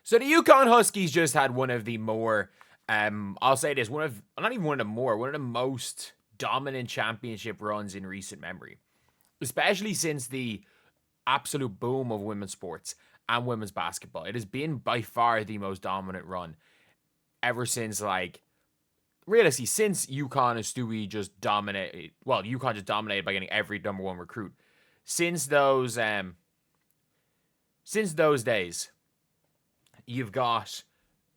So the UConn Huskies just had one of the more, I'll say this, one of the most dominant championship runs in recent memory, especially since the absolute boom of women's sports and women's basketball. It has been by far the most dominant run ever since, like, realistically, since UConn and Stewie just dominated. Well, UConn just dominated by getting every number one recruit. Since those days, you've got,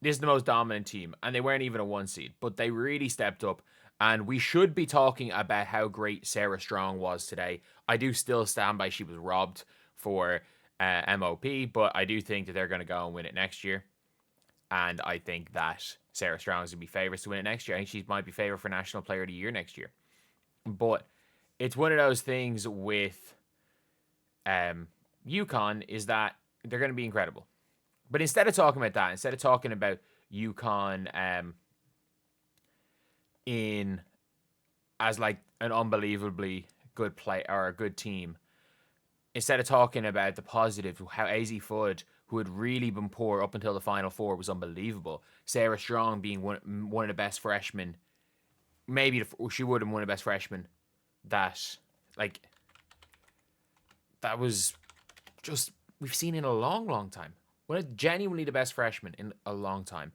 this is the most dominant team, and they weren't even a 1 seed, but they really stepped up. And we should be talking about how great Sarah Strong was today. I do still stand by she was robbed for MOP, but I do think that they're going to go and win it next year. And I think that Sarah Strong is going to be favorites to win it next year. I think she might be favored for National Player of the Year next year. But it's one of those things with UConn is that they're going to be incredible. But instead of talking about that, instead of talking about UConn in as like an unbelievably good play or a good team, instead of talking about the positive, how AZ Fudd, who had really been poor up until the Final Four, was unbelievable. Sarah Strong being one of the best freshmen, maybe she would have been one of the best freshmen. That was just, we've seen in a long, long time. One of genuinely the best freshmen in a long time.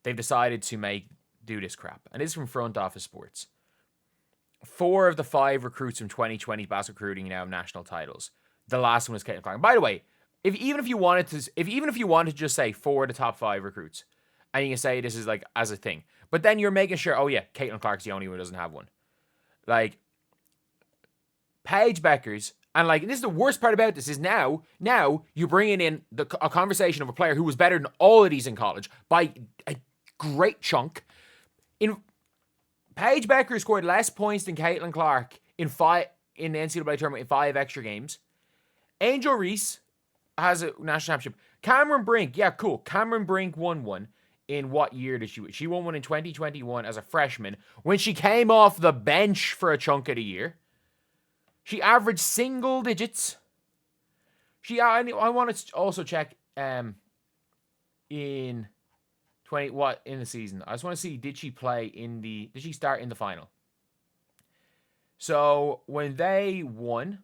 They've decided to do this crap, and this is from Front Office Sports. 4 of the 5 recruits from 2020 basketball recruiting now have national titles. The last one was Caitlin Clark. By the way, even if you wanted to just say 4 of the top 5 recruits, and you can say this is like as a thing, but then you're making sure, oh yeah, Caitlin Clark's the only one who doesn't have one. Like, Paige Bueckers, and like, this is the worst part about this is now you're bringing in a conversation of a player who was better than all of these in college by a great chunk. Paige Bueckers scored less points than Caitlin Clark in the NCAA tournament in 5 extra games. Angel Reese has a national championship. Cameron Brink, yeah, cool. Cameron Brink won one. In what year did she win? She won one in 2021 as a freshman when she came off the bench for a chunk of the year. She averaged single digits. I want to also check in the season. I just want to see, did she start in the final? So when they won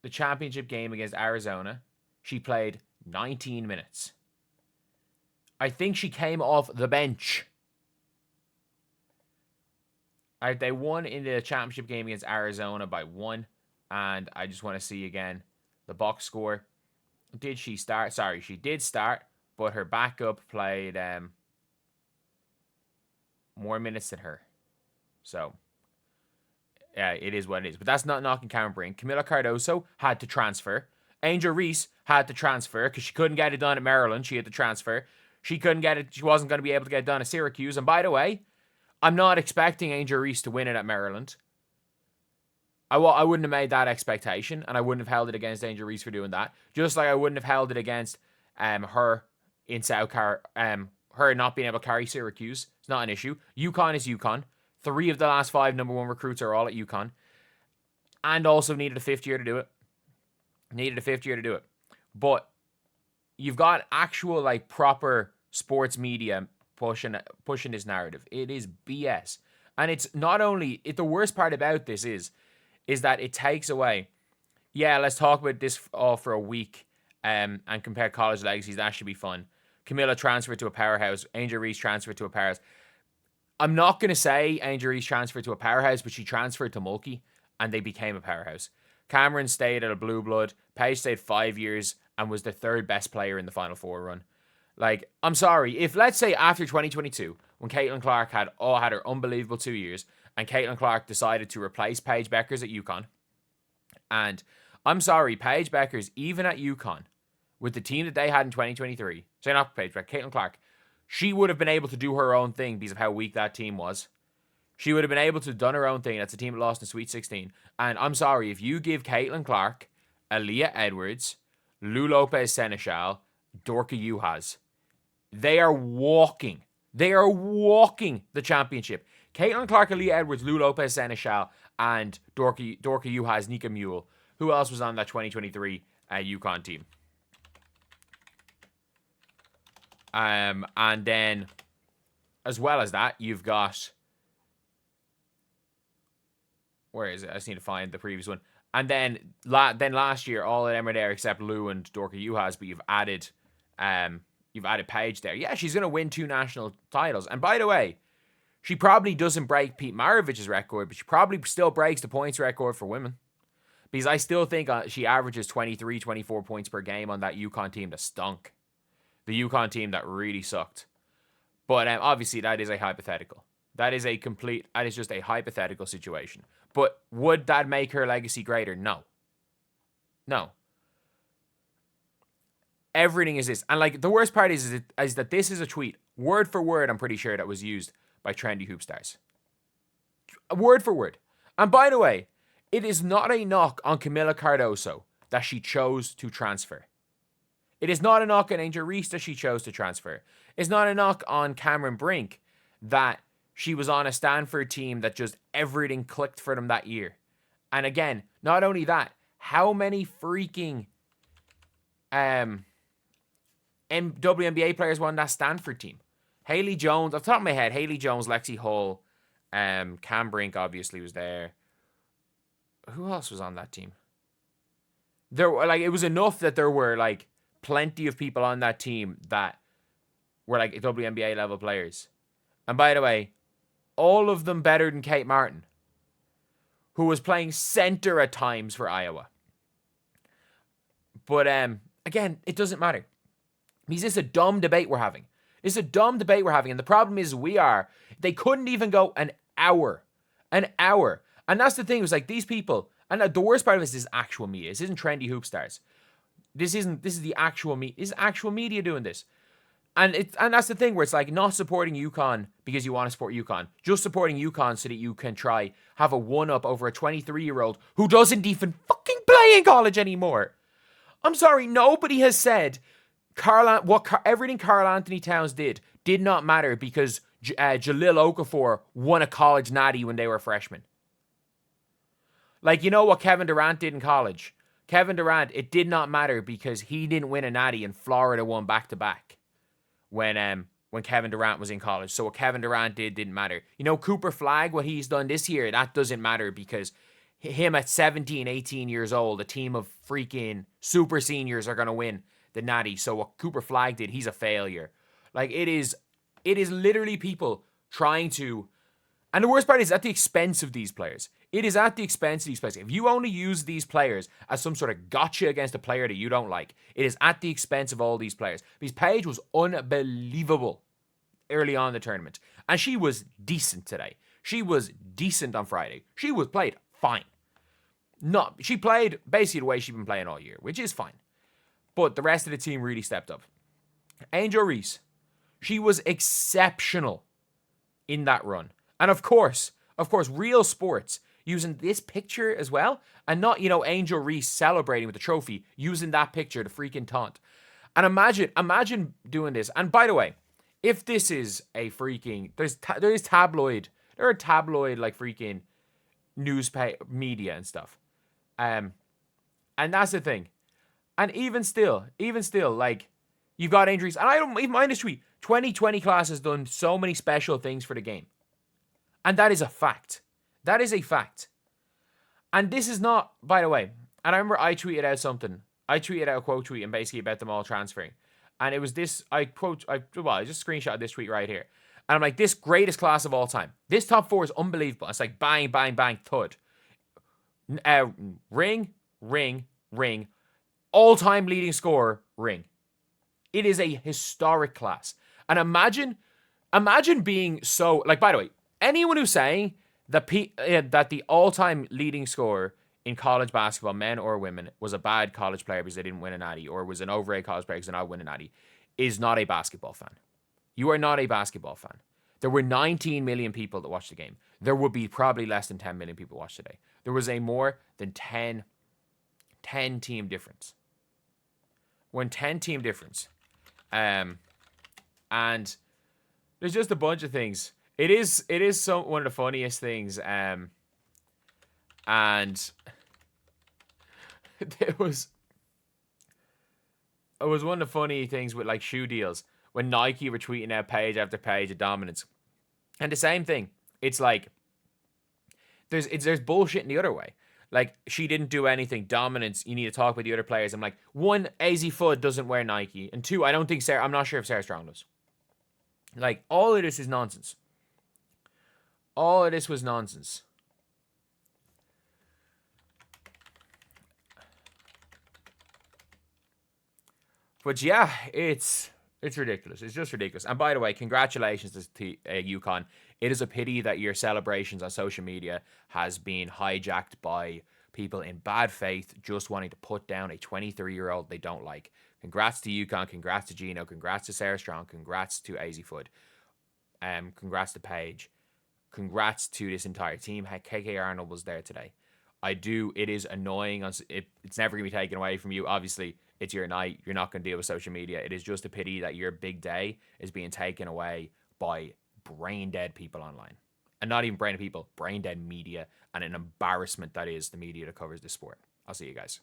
the championship game against Arizona, she played 19 minutes. I think she came off the bench. They won in the championship game against Arizona by 1. And I just want to see again the box score. Did she start? Sorry, she did start, but her backup played more minutes than her. So, yeah, it is what it is. But that's not knocking Cameron Brink. Camila Cardoso had to transfer. Angel Reese had to transfer because she couldn't get it done at Maryland. She had to transfer. She couldn't get it. She wasn't going to be able to get it done at Syracuse. And by the way, I'm not expecting Angel Reese to win it at Maryland. I wouldn't have made that expectation, and I wouldn't have held it against Angel Reese for doing that. Just like I wouldn't have held it against her in her not being able to carry Syracuse. It's not an issue. UConn is UConn. 3 of the last 5 number 1 recruits are all at UConn. And also needed a 5th year to do it. But you've got actual, like, proper sports media pushing this narrative. It is BS. And it's not only, the worst part about this is that it takes away, yeah, let's talk about this all for a week and compare college legacies. That should be fun. Camilla transferred to a powerhouse. Angel Reese transferred to a powerhouse. I'm not going to say Angel Reese transferred to a powerhouse, but she transferred to Mulkey, and they became a powerhouse. Cameron stayed at a blue blood. Paige stayed 5 years and was the 3rd best player in the Final Four run. Like, I'm sorry, if let's say after 2022, when Caitlin Clark had her unbelievable 2 years, and Caitlin Clark decided to replace Paige Bueckers at UConn, and I'm sorry, Paige Bueckers, even at UConn, with the team that they had in 2023, say not Paige Bueckers, Caitlin Clark, she would have been able to do her own thing because of how weak that team was. She would have been able to have done her own thing. That's a team that lost in Sweet 16. And I'm sorry, if you give Caitlin Clark, Aaliyah Edwards, Lou Lopez Seneschal, Dorka Juhas, they are walking the championship. Caitlin Clark, Aaliyah Edwards, Lou Lopez Seneschal, and Dorka Juhas, Nika Mule. Who else was on that 2023 UConn team? And then, as well as that, you've got... Where is it? I just need to find the previous one. And then last year, all of them are there except Lou and Dorka Juhas, but you've added Paige there. Yeah, she's going to win 2 national titles. And by the way, she probably doesn't break Pete Maravich's record, but she probably still breaks the points record for women. Because I still think she averages 23, 24 points per game on that UConn team that stunk. The UConn team that really sucked. But obviously, that is a hypothetical. That is just a hypothetical situation. But would that make her legacy greater? No. No. Everything is this. And like, the worst part is that this is a tweet, word for word, I'm pretty sure, that was used by Trendy Hoop Stars. Word for word. And by the way, it is not a knock on Camila Cardoso that she chose to transfer. It is not a knock on Angel Reese that she chose to transfer. It's not a knock on Cameron Brink that she was on a Stanford team that just everything clicked for them that year. And again, not only that, how many freaking WNBA players were on that Stanford team? Haley Jones, off the top of my head, Haley Jones, Lexi Hull, Cam Brink obviously was there. Who else was on that team? There were, like, it was enough that there were like plenty of people on that team that were like WNBA level players. And by the way, all of them better than Kate Martin, who was playing center at times for Iowa. But again, it doesn't matter. Because this is a dumb debate we're having. It's a dumb debate we're having. And the problem is they couldn't even go an hour. An hour. And that's the thing. It was like these people, and the worst part of this is actual media. This isn't Trendy Hoop Stars. This is the actual media. This is actual media doing this. And that's the thing where it's like not supporting UConn because you want to support UConn. Just supporting UConn so that you can try have a one-up over a 23-year-old who doesn't even fucking play in college anymore. I'm sorry, nobody has said everything Karl Anthony Towns did not matter because Jahlil Okafor won a college natty when they were freshmen. Like, you know what Kevin Durant did in college? Kevin Durant, it did not matter because he didn't win a natty and Florida won back-to-back when Kevin Durant was in college. So what Kevin Durant didn't matter. You know, Cooper Flagg, what he's done this year, that doesn't matter because him at 17, 18 years old, a team of freaking super seniors are going to win the natty. So what Cooper Flagg did, he's a failure. Like, it is literally people trying to... And the worst part is at the expense of these players. It is at the expense of these players. If you only use these players as some sort of gotcha against a player that you don't like, it is at the expense of all these players. Because Paige was unbelievable early on in the tournament. And she was decent today. She was decent on Friday. She was played fine. She played basically the way she's been playing all year, which is fine. But the rest of the team really stepped up. Angel Reese, she was exceptional in that run. And of course, Real Sports using this picture as well. And not, Angel Reese celebrating with the trophy, using that picture to freaking taunt. And imagine doing this. And by the way, if this is a freaking... there are tabloid like freaking newspaper media and stuff. And that's the thing. And even still, like, you've got Angel Reese. And I don't even mind this tweet. 2020 class has done so many special things for the game. And that is a fact. That is a fact. And this is not, by the way, and I remember I tweeted out something. I tweeted out a quote tweet and basically about them all transferring. And it was this, I just screenshot this tweet right here. And I'm like, this greatest class of all time. This top 4 is unbelievable. It's like bang, bang, bang, thud. Ring, ring, ring. All-time leading scorer, ring. It is a historic class. And imagine being so, like, by the way, anyone who's saying that the all-time leading scorer in college basketball, men or women, was a bad college player because they didn't win a natty, or was an overrated college player because they did not win a natty, is not a basketball fan. You are not a basketball fan. There were 19 million people that watched the game. There would be probably less than 10 million people watched today. There was a more than 10 team difference. 10 team difference. And there's just a bunch of things. It is one of the funniest things. And it was one of the funny things with like shoe deals when Nike were tweeting out page after page of dominance. And the same thing. It's like there's bullshit in the other way. Like, she didn't do anything. Dominance, you need to talk with the other players. I'm like, one, AZ Fudd doesn't wear Nike. And two, I'm not sure if Sarah Strong does. Like, all of this is nonsense. All of this was nonsense. But yeah, it's ridiculous. It's just ridiculous. And by the way, congratulations to UConn. It is a pity that your celebrations on social media has been hijacked by people in bad faith just wanting to put down a 23-year-old they don't like. Congrats to UConn. Congrats to Gino. Congrats to Sarah Strong. Congrats to AZ Fudd. Congrats to Paige. Congrats to this entire team. KK Arnold was there today. It is annoying. It's never going to be taken away from you. Obviously, it's your night. You're not going to deal with social media. It is just a pity that your big day is being taken away by brain dead people online. And not even brain dead people, brain dead media, and an embarrassment that is the media that covers this sport. I'll see you guys.